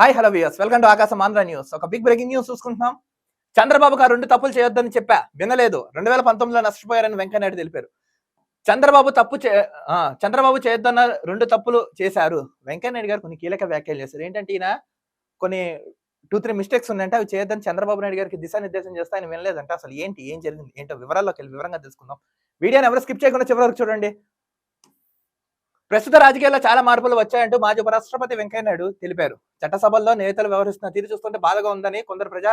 Hi hello viewers, welcome to ఆకాశం Andhra news. ఒక big breaking news చూసుకుంటున్నాం. చంద్రబాబు గారు 2 తప్పులు చేయొద్దని చెప్పా, వినలేదు. 2019లో నష్టపోయారని వెంకయ్యనాయుడు తెలిపారు. చంద్రబాబు చేయొద్దన్న 2 తప్పులు చేశారు. వెంకయ్యనాయుడు గారు కొన్ని కీలక వ్యాఖ్యలు చేశారు. ఏంటంటే ఈయన కొన్ని 2-3 మిస్టేక్స్ ఉన్నాయంటే అవి చేయొద్దని చంద్రబాబు నాయుడు గారికి దిశానిర్దేశం చేస్తే ఆయన వినలేదంట. అసలు ఏం జరిగింది ఏంటో వివరాల్లోకి వెళ్ళి వివరంగా తెలుసుకుందాం. వీడియోని ఎవరు స్కిప్ చేయకుండా చివరి వరకు చూడండి. ప్రస్తుత రాజకీయాల్లో చాలా మార్పులు వచ్చాయంటూ మాజీ ఉపరాష్ట్రపతి వెంకయ్యనాయుడు తెలిపారు. చట్టసభల్లో నేతలు వ్యవహరిస్తున్న తీరు చూస్తుంటే బాధగా ఉందని, కొందరు ప్రజా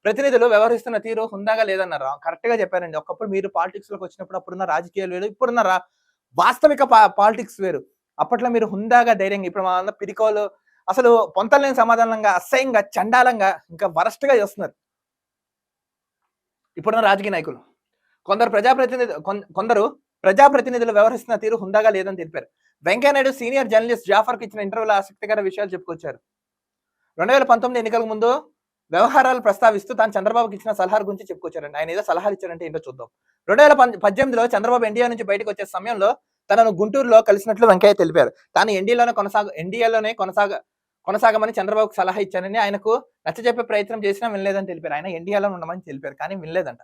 ప్రతినిధులు వ్యవహరిస్తున్న తీరు హుందాగా లేదన్నారు. కరెక్ట్ గా చెప్పారండి. ఒకప్పుడు మీరు పాలిటిక్స్ లోకి వచ్చినప్పుడు అప్పుడున్న రాజకీయాలు వేరు, ఇప్పుడున్న వాస్తవిక పాలిటిక్స్ వేరు. అప్పట్లో మీరు హుందాగా ధైర్యంగా, ఇప్పుడు మా పిరికోలు అసలు పొంతలేని సమాధానంగా, అసహ్యంగా, చండాలంగా, ఇంకా వరస్ట్ గా చేస్తున్నారు ఇప్పుడున్న రాజకీయ నాయకులు. కొందరు ప్రజాప్రతినిధులు వ్యవహరిస్తున్న తీరు హుందాగా లేదని తెలిపారు. వెంకయ్యనాయుడు సీనియర్ జర్నలిస్ట్ జాఫర్ కి ఇచ్చిన ఇంటర్వ్యూలో ఆసక్తికర విషయాలు చెప్పుకొచ్చారు. 2019 ఎన్నికల ముందు వ్యవహారాలు ప్రస్తావిస్తూ తాను చంద్రబాబుకి ఇచ్చిన సలహాల గురించి చెప్పుకొచ్చారండి. ఆయన ఏదో సలహాలు ఇచ్చారంటే ఏంటో చూద్దాం. 2018లో చంద్రబాబు ఎన్డీఏ నుంచి బయటకు వచ్చే సమయంలో తనను గుంటూరులో కలిసినట్లు వెంకయ్య తెలిపారు. తాను ఎన్డీఏలోనే కొనసాగమని చంద్రబాబుకు సలహా ఇచ్చానని, ఆయనకు నచ్చజెప్పే ప్రయత్నం చేసినా వినలేదని తెలిపారు. ఆయన ఎన్డీఏలో ఉండమని తెలిపారు, కానీ వినలేదంట.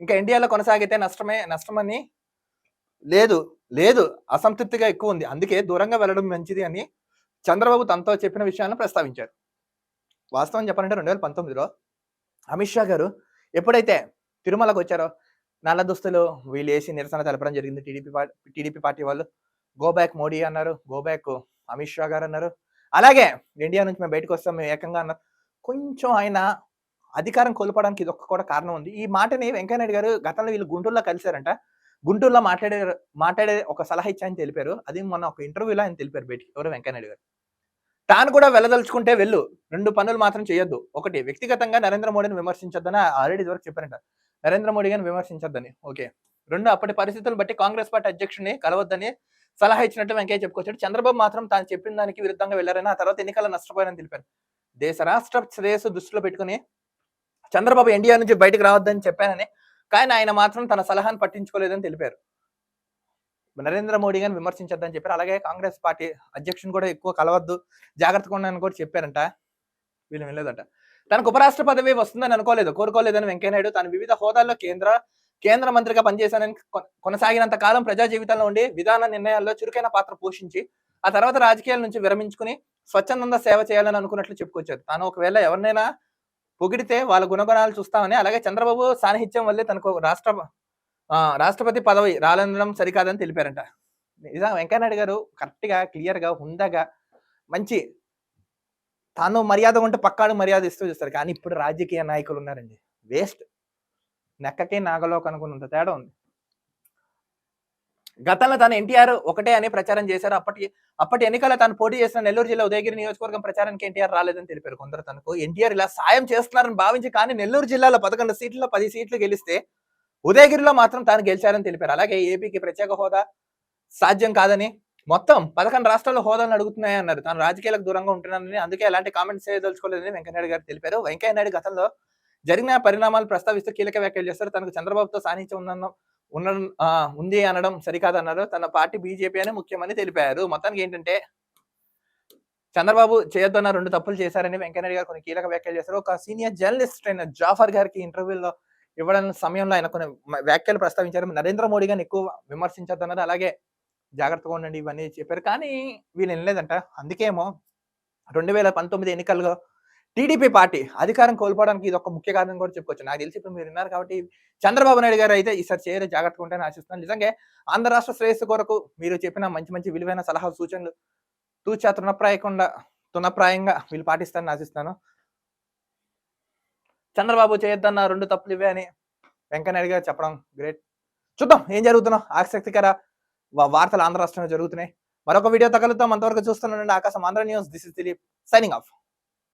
ఇంకా ఎన్డీఏలో కొనసాగితే నష్టమని లేదు అసంతృప్తిగా ఎక్కువ ఉంది, అందుకే దూరంగా వెళ్ళడం మంచిది అని చంద్రబాబు తనతో చెప్పిన విషయాలను ప్రస్తావించారు. వాస్తవం చెప్పాలంటే 2019లో అమిత్ షా గారు ఎప్పుడైతే తిరుమలకు వచ్చారో నల్ల దుస్తులు వీళ్ళు వేసి నిరసన తెలపడం జరిగింది. టీడీపీ పార్టీ వాళ్ళు గో బ్యాక్ మోడీ అన్నారు, గో బ్యాక్ అమిత్ షా గారు అన్నారు. అలాగే ఇండియా నుంచి మేము బయటకు వస్తాం మేము ఏకంగా అన్నారు. కొంచెం ఆయన అధికారం కోల్పోవడానికి ఇది ఒక్క కూడా కారణం ఉంది. ఈ మాటని వెంకయ్యనాయుడు గారు గతంలో వీళ్ళు గుంటూరులో కలిశారంట. గుంటూరులో మాట్లాడే ఒక సలహా ఇచ్చాయని తెలిపారు. అది మొన్న ఒక ఇంటర్వ్యూలో ఆయన తెలిపారు బయటికి, ఎవరు వెంకయ్యనాయుడు గారు. తాను కూడా వెళ్ళదలుచుకుంటే వెళ్ళు, 2 పనులు మాత్రం చేయొద్దు. ఒకటి, వ్యక్తిగతంగా నరేంద్ర మోడీని విమర్శించొద్దని ఆల్రెడీ ఇదివరకు చెప్పారంట. నరేంద్ర మోడీ గారిని విమర్శించొద్దని. ఓకే. 2, అప్పటి పరిస్థితులు బట్టి కాంగ్రెస్ పార్టీ అధ్యక్షుడిని కలవద్దని సలహా ఇచ్చినట్టు వెంకయ్య చెప్పుకొచ్చాడు. చంద్రబాబు మాత్రం తాను చెప్పిన దానికి విరుద్ధంగా వెళ్లారని, ఆ తర్వాత ఎన్నికల్లో నష్టపోయారని తెలిపారు. దేశ రాష్ట్ర శ్రేయస్సు దృష్టిలో పెట్టుకుని చంద్రబాబు ఎన్డీఏ నుంచి బయటకు రావద్దని చెప్పానని, కానీ ఆయన మాత్రం తన సలహాను పట్టించుకోలేదని తెలిపారు. నరేంద్ర మోడీ గారిని విమర్శించొద్దని చెప్పారు. అలాగే కాంగ్రెస్ పార్టీ అధ్యక్షుని కూడా ఎక్కువ కలవద్దు, జాగ్రత్తగా ఉండని కూడా చెప్పారంట. వీళ్ళు వినలేదట. తనకు ఉపరాష్ట్ర పదవి వస్తుందని కోరుకోలేదని వెంకయ్యనాయుడు తాను వివిధ హోదాల్లో కేంద్ర మంత్రిగా పనిచేశానని, కొనసాగినంత కాలం ప్రజా జీవితంలో ఉండి విధాన నిర్ణయాల్లో చురుకైన పాత్ర పోషించి ఆ తర్వాత రాజకీయాల నుంచి విరమించుకుని స్వచ్ఛందంగా సేవ చేయాలని అనుకున్నట్లు చెప్పుకొచ్చారు. తాను ఒకవేళ ఎవరినైనా పొగిడితే వాళ్ళ గుణగణాలు చూస్తామని, అలాగే చంద్రబాబు సాన్నిహిత్యం వల్లే తనకు రాష్ట్రపతి పదవి రాలనడం సరికాదని తెలిపారంట. నిజంగా వెంకయ్యనాయుడు గారు కరెక్ట్ గా, క్లియర్ గా, హుందాగా, మంచి తాను మర్యాద ఉంటే పక్కాడు మర్యాద ఇస్తూ చూస్తారు. కానీ ఇప్పుడు రాజకీయ నాయకులు ఉన్నారండి, వేస్ట్, నెక్కకి నాగలోకి అనుకున్నంత తేడా ఉంది. గతంలో తాను ఎన్టీఆర్ ఒకటే అని ప్రచారం చేశారు. అప్పటి ఎన్నికల్లో తాను పోటీ చేసిన నెల్లూరు జిల్లా ఉదయగిరి నియోజకవర్గం ప్రచారానికి ఎన్టీఆర్ రాలేదని తెలిపారు. కొందరు తనకు ఎన్టీఆర్ ఇలా సాయం చేస్తున్నారని భావించి, కానీ నెల్లూరు జిల్లాలో 11 సీట్లలో 10 సీట్లు గెలిస్తే ఉదయగిరిలో మాత్రం తాను గెలిచారని తెలిపారు. అలాగే ఏపీకి ప్రత్యేక హోదా సాధ్యం కాదని, మొత్తం 11 రాష్ట్రాల్లో హోదాలను అడుగుతున్నాయి అన్నారు. తాను రాజకీయాలకు దూరంగా ఉంటున్నానని, అందుకే ఎలాంటి కామెంట్స్ చేయదలుచుకోలేదని వెంకయ్యనాయుడు గారు తెలిపారు. వెంకయ్యనాయుడు గతంలో జరిగిన పరిణామాలు ప్రస్తావిస్తూ కీలక వ్యాఖ్యలు చేస్తారు. తనకు చంద్రబాబుతో సాన్నిహిత్యం ఉంది అనడం సరికాదన్నారు. తన పార్టీ బీజేపీ అని ముఖ్యమని తెలిపారు. మొత్తానికి ఏంటంటే చంద్రబాబు చేయొద్దన్న 2 తప్పులు చేశారని వెంకయ్యనాయుడు గారు కొన్ని కీలక వ్యాఖ్యలు చేశారు. ఒక సీనియర్ జర్నలిస్ట్ అయిన జాఫర్ గారికి ఇంటర్వ్యూలో ఇవ్వడం సమయంలో ఆయన కొన్ని వ్యాఖ్యలు ప్రస్తావించారు. నరేంద్ర మోడీ గారిని ఎక్కువ విమర్శించొద్దన్నారు, అలాగే జాగ్రత్తగా ఉండండి ఇవన్నీ చెప్పారు. కానీ వీళ్ళు వినలేదంట. అందుకేమో 2019 ఎన్నికల్లో టీడీపీ పార్టీ అధికారం కోల్పోవడానికి ఇది ఒక ముఖ్య కారణం కూడా చెప్పుకోవచ్చు. నాకు తెలిసి ఇప్పుడు మీరు విన్నారు కాబట్టి చంద్రబాబు నాయుడు గారు అయితే ఈసారి చేయరు, జాగ్రత్తగా ఉంటాయని ఆశిస్తున్నాను. నిజంగా ఆంధ్ర రాష్ట్ర శ్రేయస్సు కొరకు మీరు చెప్పిన మంచి విలువైన సలహాలు, సూచనలు తూచా తునప్రాయంగా వీళ్ళు పాటిస్తారని ఆశిస్తాను. చంద్రబాబు చేయొద్దన్న 2 తప్పులు ఇవే అని వెంకయ్యనాయుడు గారు చెప్పడం గ్రేట్. చూద్దాం ఏం జరుగుతున్నా. ఆసక్తికర వార్తలు ఆంధ్ర రాష్ట్రంలో జరుగుతున్నాయి. మరొక వీడియో తగలుతాం. అంతవరకు చూస్తున్నానండి ఆకాశం Andhra news. This is Dilip signing off.